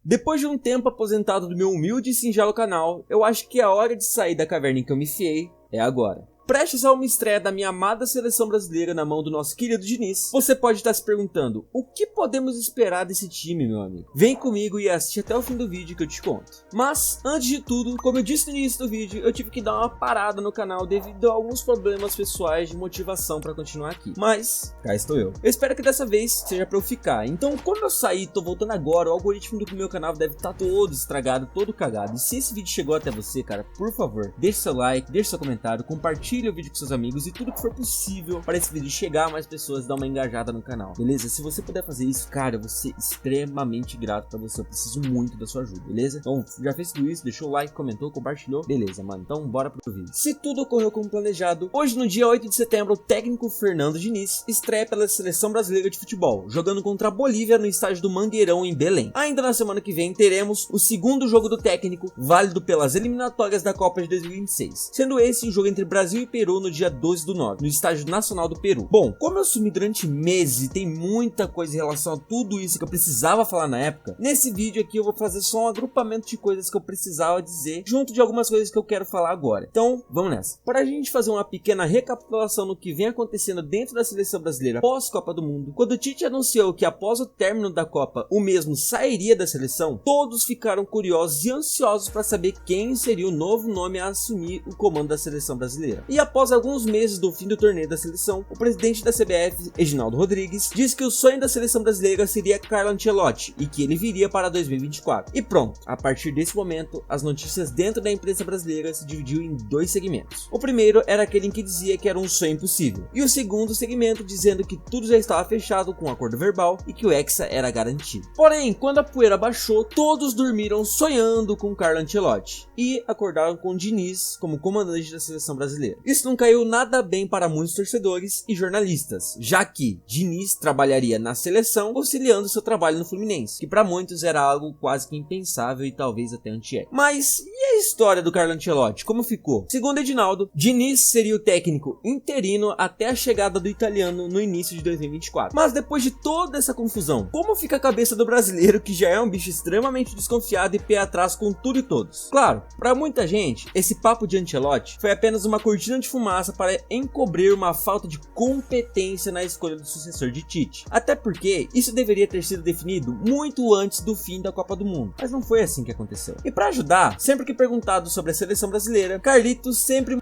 Depois de um tempo aposentado do meu humilde e singelo canal, eu acho que a hora de sair da caverna em que eu me enfiei é agora. Prestes a uma estreia da minha amada seleção brasileira na mão do nosso querido Diniz, você pode estar se perguntando, o que podemos esperar desse time, meu amigo? Vem comigo e assiste até o fim do vídeo que eu te conto. Mas, antes de tudo, como eu disse no início do vídeo, eu tive que dar uma parada no canal devido a alguns problemas pessoais de motivação para continuar aqui. Mas, cá estou eu. Eu espero que dessa vez seja para eu ficar. Então, como eu saí e tô voltando agora, o algoritmo do meu canal deve estar todo estragado, todo cagado. E se esse vídeo chegou até você, cara, por favor, deixe seu like, deixe seu comentário, compartilhe o vídeo com seus amigos e tudo que for possível para esse vídeo chegar a mais pessoas e dar uma engajada no canal, beleza? Se você puder fazer isso, cara, eu vou ser extremamente grato pra você, eu preciso muito da sua ajuda, beleza? Então, já fez tudo isso, deixou o like, comentou, compartilhou, beleza, mano? Então, bora pro vídeo. Se tudo ocorreu como planejado, hoje no dia 8 de setembro, o técnico Fernando Diniz estreia pela Seleção Brasileira de Futebol, jogando contra a Bolívia no estádio do Mangueirão, em Belém. Ainda na semana que vem, teremos o segundo jogo do técnico, válido pelas eliminatórias da Copa de 2026, sendo esse o jogo entre Brasil e Peru no dia 12/9, no Estádio Nacional do Peru. Bom, como eu sumi durante meses e tem muita coisa em relação a tudo isso que eu precisava falar na época, nesse vídeo aqui eu vou fazer só um agrupamento de coisas que eu precisava dizer, junto de algumas coisas que eu quero falar agora. Então, vamos nessa. Para a gente fazer uma pequena recapitulação no que vem acontecendo dentro da seleção brasileira pós-Copa do Mundo, quando o Tite anunciou que após o término da Copa, o mesmo sairia da seleção, todos ficaram curiosos e ansiosos para saber quem seria o novo nome a assumir o comando da seleção brasileira. E após alguns meses do fim do torneio da seleção, o presidente da CBF, Reginaldo Rodrigues, disse que o sonho da seleção brasileira seria Carlo Ancelotti e que ele viria para 2024. E pronto, a partir desse momento, as notícias dentro da imprensa brasileira se dividiu em dois segmentos. O primeiro era aquele em que dizia que era um sonho impossível, e o segundo segmento dizendo que tudo já estava fechado com um acordo verbal e que o Hexa era garantido. Porém, quando a poeira baixou, todos dormiram sonhando com Carlo Ancelotti e acordaram com Diniz como comandante da seleção brasileira. Isso não caiu nada bem para muitos torcedores e jornalistas, já que Diniz trabalharia na seleção auxiliando seu trabalho no Fluminense, que para muitos era algo quase que impensável e talvez até antiético. Mas e a história do Carlo Ancelotti, como ficou? Segundo Edinaldo, Diniz seria o técnico interino até a chegada do italiano no início de 2024. Mas depois de toda essa confusão, como fica a cabeça do brasileiro que já é um bicho extremamente desconfiado e pé atrás com tudo e todos? Claro, para muita gente, esse papo de Ancelotti foi apenas uma cortina de fumaça para encobrir uma falta de competência na escolha do sucessor de Tite. Até porque isso deveria ter sido definido muito antes do fim da Copa do Mundo, mas não foi assim que aconteceu. E para ajudar, sempre que perguntado sobre a seleção brasileira, Carlitos sempre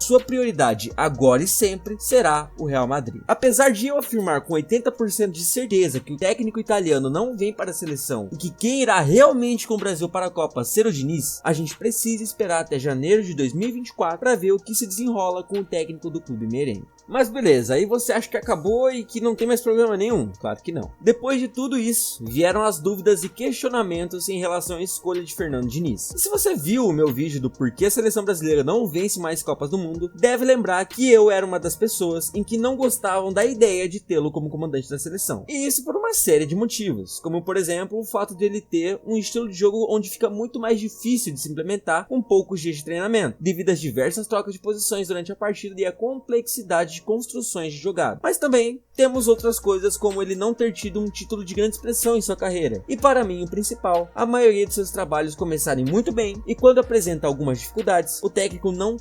sua prioridade agora e sempre será o Real Madrid. Apesar de eu afirmar com 80% de certeza que o técnico italiano não vem para a seleção e que quem irá realmente com o Brasil para a Copa ser o Diniz, a gente precisa esperar até janeiro de 2024 para ver o que se desenrola com o técnico do clube merengue. Mas beleza, aí você acha que acabou e que não tem mais problema nenhum? Claro que não. Depois de tudo isso, vieram as dúvidas e questionamentos em relação à escolha de Fernando Diniz. E se você viu o meu vídeo do porquê a seleção brasileira não vence mais Copas do Mundo, deve lembrar que eu era uma das pessoas em que não gostavam da ideia de tê-lo como comandante da seleção. E isso por uma série de motivos, como por exemplo o fato de ele ter um estilo de jogo onde fica muito mais difícil de se implementar com poucos dias de treinamento, devido às diversas trocas de posições durante a partida e a complexidade de construções de jogada. Mas também temos outras coisas, como ele não ter tido um título de grande expressão em sua carreira. E para mim o principal, a maioria de seus trabalhos começarem muito bem e quando apresenta algumas dificuldades, o técnico não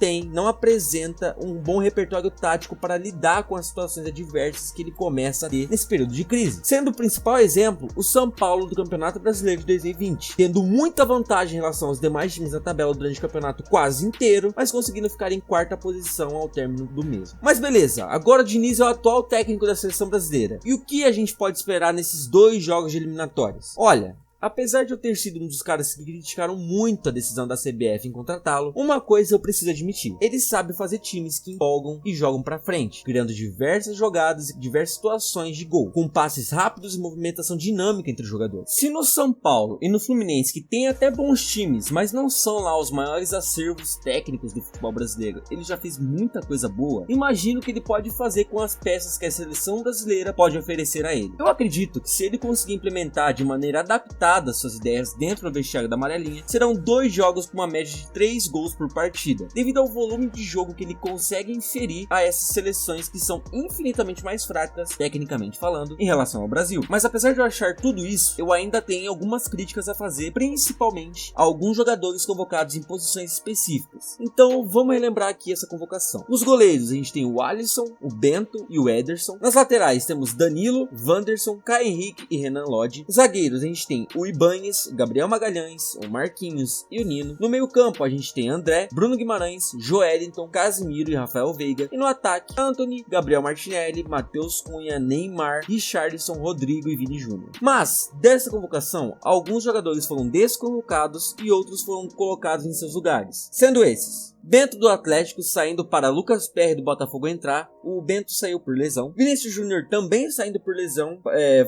apresenta um bom repertório tático para lidar com as situações adversas que ele começa a ter nesse período de crise. Sendo o principal exemplo, o São Paulo do Campeonato Brasileiro de 2020, tendo muita vantagem em relação aos demais times da tabela durante o campeonato quase inteiro, mas conseguindo ficar em quarta posição ao término do mesmo. Mas beleza, agora o Diniz é o atual técnico da seleção brasileira. E o que a gente pode esperar nesses dois jogos de eliminatórias? Olha, apesar de eu ter sido um dos caras que criticaram muito a decisão da CBF em contratá-lo, uma coisa eu preciso admitir: ele sabe fazer times que empolgam e jogam pra frente, criando diversas jogadas e diversas situações de gol, com passes rápidos e movimentação dinâmica entre os jogadores. Se no São Paulo e no Fluminense, que tem até bons times, mas não são lá os maiores acervos técnicos do futebol brasileiro, ele já fez muita coisa boa, imagino que ele pode fazer com as peças que a seleção brasileira pode oferecer a ele. Eu acredito que se ele conseguir implementar de maneira adaptada implementadas suas ideias dentro do vestiário da amarelinha, serão 2 jogos com uma média de 3 gols por partida, devido ao volume de jogo que ele consegue inferir a essas seleções que são infinitamente mais fracas, tecnicamente falando, em relação ao Brasil. Mas apesar de eu achar tudo isso, eu ainda tenho algumas críticas a fazer, principalmente a alguns jogadores convocados em posições específicas. Então vamos relembrar aqui essa convocação. Nos goleiros a gente tem o Alisson, o Bento e o Ederson. Nas laterais temos Danilo, Wanderson, Caio Henrique e Renan Lodge. Nos zagueiros a gente tem o Ibañez, Gabriel Magalhães, o Marquinhos e o Nino. No meio campo a gente tem André, Bruno Guimarães, Joelinton, Casimiro e Rafael Veiga. E no ataque, Antony, Gabriel Martinelli, Matheus Cunha, Neymar, Richarlison, Rodrigo e Vini Júnior. Mas dessa convocação, alguns jogadores foram desconvocados e outros foram colocados em seus lugares, sendo esses: Bento do Atlético saindo para Lucas Perry do Botafogo entrar. O Bento saiu por lesão. Vinícius Júnior também saindo por lesão.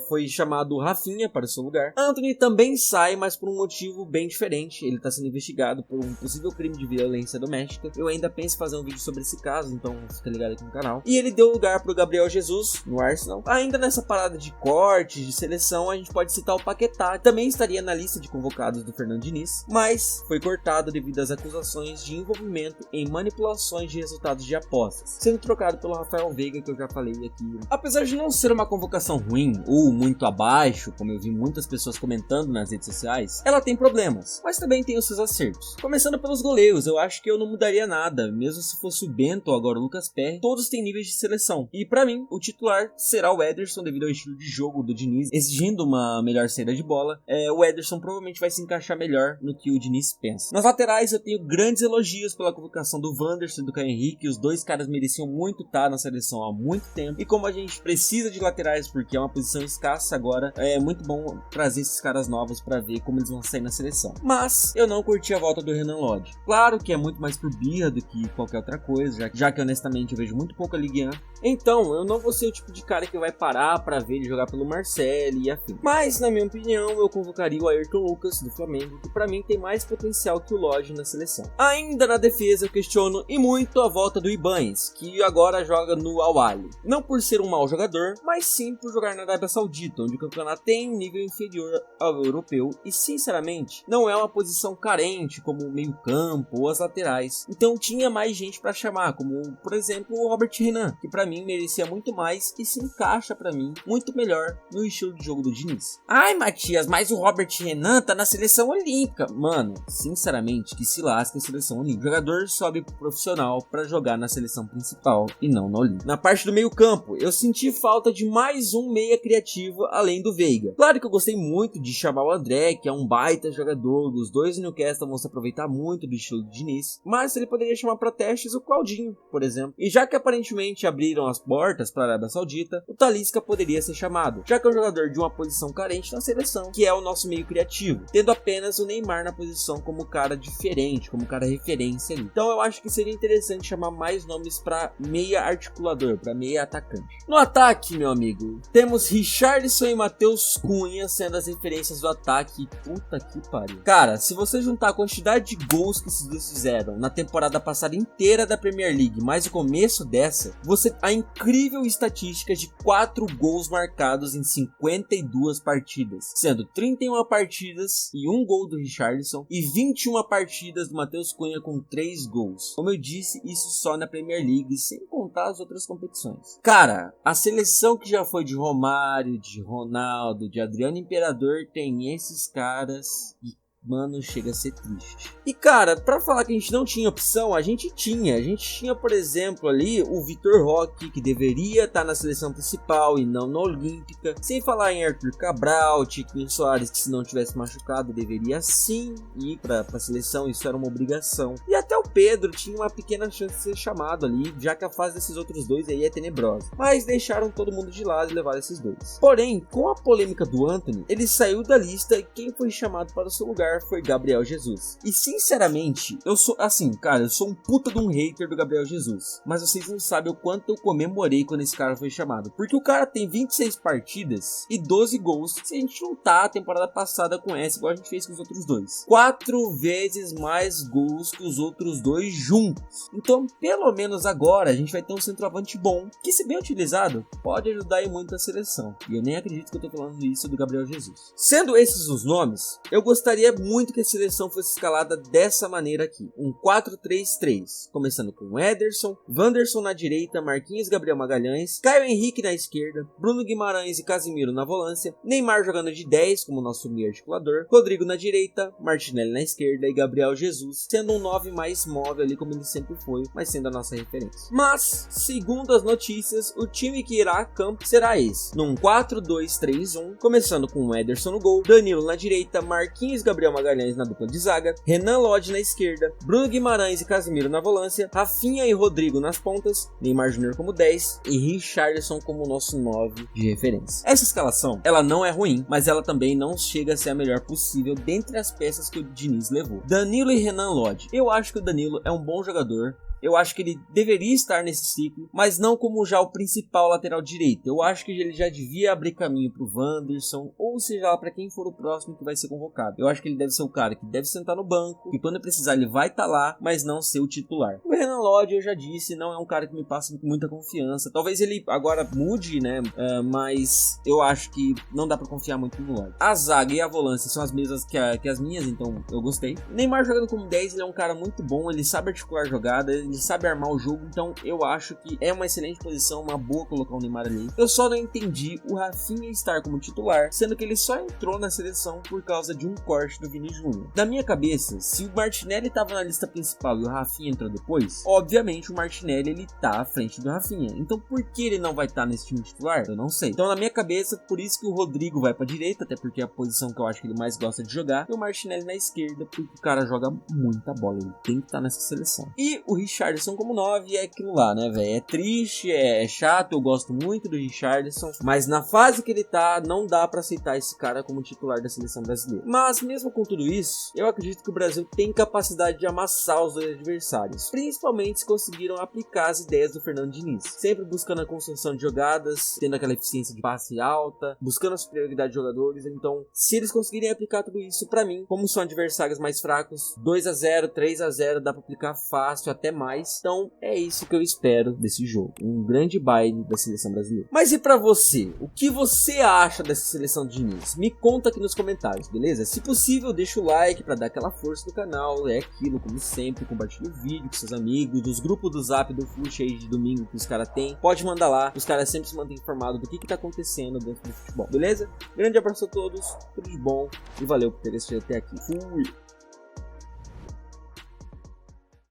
Foi chamado Rafinha para o seu lugar. Antony também sai, mas por um motivo bem diferente. Ele está sendo investigado por um possível crime de violência doméstica. Eu ainda penso em fazer um vídeo sobre esse caso, então fica ligado aqui no canal. E ele deu lugar para o Gabriel Jesus no Arsenal. Ainda nessa parada de cortes, de seleção, a gente pode citar o Paquetá, que também estaria na lista de convocados do Fernando Diniz, mas foi cortado devido às acusações de envolvimento em manipulações de resultados de apostas, sendo trocado pelo Rafael Veiga, que eu já falei aqui. Apesar de não ser uma convocação ruim ou muito abaixo, como eu vi muitas pessoas comentando nas redes sociais, ela tem problemas, mas também tem os seus acertos. Começando pelos goleiros, eu acho que eu não mudaria nada, mesmo se fosse o Bento ou agora o Lucas Perry, todos têm níveis de seleção. E pra mim, o titular será o Ederson, devido ao estilo de jogo do Diniz, exigindo uma melhor saída de bola. O Ederson provavelmente vai se encaixar melhor no que o Diniz pensa. Nas laterais eu tenho grandes elogios pela convocação do Wanderson e do Caio Henrique. Os dois caras mereciam muito estar na seleção há muito tempo, e como a gente precisa de laterais porque é uma posição escassa agora, é muito bom trazer esses caras novos para ver como eles vão sair na seleção. Mas eu não curti a volta do Renan Lodge. Claro que é muito mais por birra do que qualquer outra coisa, já que honestamente eu vejo muito pouco a Ligue 1, então eu não vou ser o tipo de cara que vai parar para ver ele jogar pelo Marseille e afim. Mas na minha opinião eu convocaria o Ayrton Lucas do Flamengo, que para mim tem mais potencial que o Lodge na seleção. Ainda na defesa eu questiono e muito a volta do Ibañez, que agora joga no Al-Ahly. Não por ser um mau jogador, mas sim por jogar na Arábia Saudita, onde o campeonato tem um nível inferior ao europeu e sinceramente não é uma posição carente como o meio campo ou as laterais. Então tinha mais gente para chamar, como por exemplo o Robert Renan, que para mim merecia muito mais e se encaixa para mim muito melhor no estilo de jogo do Diniz. Ai Matias, mas o Robert Renan tá na seleção olímpica. Mano, sinceramente que se lasca a seleção olímpica. O jogador sobe pro profissional para jogar na seleção principal e não na olímpica. Na parte do meio campo, eu senti falta de mais um meia criativo além do Veiga. Claro que eu gostei muito de chamar o André, que é um baita jogador, os dois no Newcastle vão se aproveitar muito do estilo do Diniz, mas ele poderia chamar para testes o Claudinho, por exemplo. E já que aparentemente abriram as portas para a Arábia Saudita, o Talisca poderia ser chamado, já que é um jogador de uma posição carente na seleção, que é o nosso meio criativo, tendo apenas o Neymar na posição como cara diferente, como cara referência ali. Então eu acho que seria interessante chamar mais nomes para meia articulador, para meia atacante. No ataque, meu amigo, temos Richarlison e Matheus Cunha sendo as referências do ataque. Puta que pariu. Cara, se você juntar a quantidade de gols que esses dois fizeram na temporada passada inteira da Premier League, mais o começo dessa, você a incrível estatística de 4 gols marcados em 52 partidas, sendo 31 partidas e 1 gol do Richarlison e 21 partidas do Matheus Cunha com 3 gols. Como eu disse, isso só na Premier League, sem contar as outras competições. Cara, a seleção que já foi de Romário, de Ronaldo, de Adriano Imperador tem esses caras e mano, chega a ser triste. E cara, pra falar que a gente não tinha opção, a gente tinha, por exemplo, ali o Vitor Roque, que deveria estar na seleção principal e não na Olímpica. Sem falar em Arthur Cabral, Tiquinho Soares, que se não tivesse machucado, deveria sim ir pra seleção, isso era uma obrigação. E até o Pedro tinha uma pequena chance de ser chamado ali, já que a fase desses outros dois aí é tenebrosa. Mas deixaram todo mundo de lado e levaram esses dois. Porém, com a polêmica do Antony, ele saiu da lista e quem foi chamado para o seu lugar lugar foi Gabriel Jesus. E sinceramente, eu sou assim, cara, eu sou um puta de um hater do Gabriel Jesus. Mas vocês não sabem o quanto eu comemorei quando esse cara foi chamado. Porque o cara tem 26 partidas e 12 gols. Se a gente juntar a temporada passada com essa, igual a gente fez com os outros dois. 4 vezes mais gols que os outros dois juntos. Então, pelo menos agora, a gente vai ter um centroavante bom, que se bem utilizado, pode ajudar aí muito a seleção. E eu nem acredito que eu tô falando isso do Gabriel Jesus. Sendo esses os nomes, eu gostaria muito que a seleção fosse escalada dessa maneira aqui. Um 4-3-3, começando com Ederson, Wanderson na direita, Marquinhos, Gabriel Magalhães, Caio Henrique na esquerda, Bruno Guimarães e Casemiro na volância, Neymar jogando de 10 como nosso meio articulador, Rodrigo na direita, Martinelli na esquerda e Gabriel Jesus sendo um 9 mais móvel ali como ele sempre foi, mas sendo a nossa referência. Mas, segundo as notícias, o time que irá a campo será esse, num 4-2-3-1, começando com o Ederson no gol, Danilo na direita, Marquinhos e Gabriel Magalhães na dupla de zaga, Renan Lodge na esquerda, Bruno Guimarães e Casemiro na volância, Rafinha e Rodrigo nas pontas, Neymar Júnior como 10 e Richarlison como nosso 9 de referência. Essa escalação, ela não é ruim, mas ela também não chega a ser a melhor possível dentre as peças que o Diniz levou. Danilo e Renan Lodge. Eu acho que o Danilo é um bom jogador. Eu acho que ele deveria estar nesse ciclo, mas não como já o principal lateral direito. Eu acho que ele já devia abrir caminho pro Wanderson, ou seja lá para quem for o próximo que vai ser convocado. Eu acho que ele deve ser o cara que deve sentar no banco, e quando precisar ele vai estar lá, mas não ser o titular. O Renan Lodge, eu já disse, não é um cara que me passa muita confiança. Talvez ele agora mude, né? Mas eu acho que não dá para confiar muito no Lodge. A zaga e a volância são as mesmas que as minhas, então eu gostei. Neymar jogando como 10, ele é um cara muito bom, ele sabe articular jogada, ele sabe armar o jogo, então eu acho que é uma excelente posição, uma boa colocar o Neymar ali. Eu só não entendi o Rafinha estar como titular, sendo que ele só entrou na seleção por causa de um corte do Vini Júnior. Na minha cabeça, se o Martinelli estava na lista principal e o Rafinha entrou depois, obviamente o Martinelli ele tá à frente do Rafinha. Então por que ele não vai estar nesse time titular? Eu não sei. Então na minha cabeça, por isso que o Rodrigo vai pra direita, até porque é a posição que eu acho que ele mais gosta de jogar, e o Martinelli na esquerda, porque o cara joga muita bola, ele tem que estar nessa seleção. E o Richarlison como 9 é aquilo lá, né, velho? É triste, é chato, eu gosto muito do Richarlison, mas na fase que ele tá, não dá pra aceitar esse cara como titular da seleção brasileira. Mas mesmo com tudo isso, eu acredito que o Brasil tem capacidade de amassar os dois adversários, principalmente se conseguiram aplicar as ideias do Fernando Diniz, sempre buscando a construção de jogadas, tendo aquela eficiência de passe alta, buscando a superioridade de jogadores. Então, se eles conseguirem aplicar tudo isso, pra mim, como são adversários mais fracos, 2-0, 3-0, dá pra aplicar fácil, até mais. Então, é isso que eu espero desse jogo. Um grande baile da seleção brasileira. Mas e pra você? O que você acha dessa seleção de Diniz? Me conta aqui nos comentários, beleza? Se possível, deixa o like pra dar aquela força no canal. É aquilo, como sempre, compartilha o vídeo com seus amigos, dos grupos do Zap do Fluxo aí de domingo que os caras têm. Pode mandar lá, os caras sempre se mantêm informados do que tá acontecendo dentro do futebol, beleza? Grande abraço a todos, tudo de bom e valeu por ter assistido até aqui. Fui!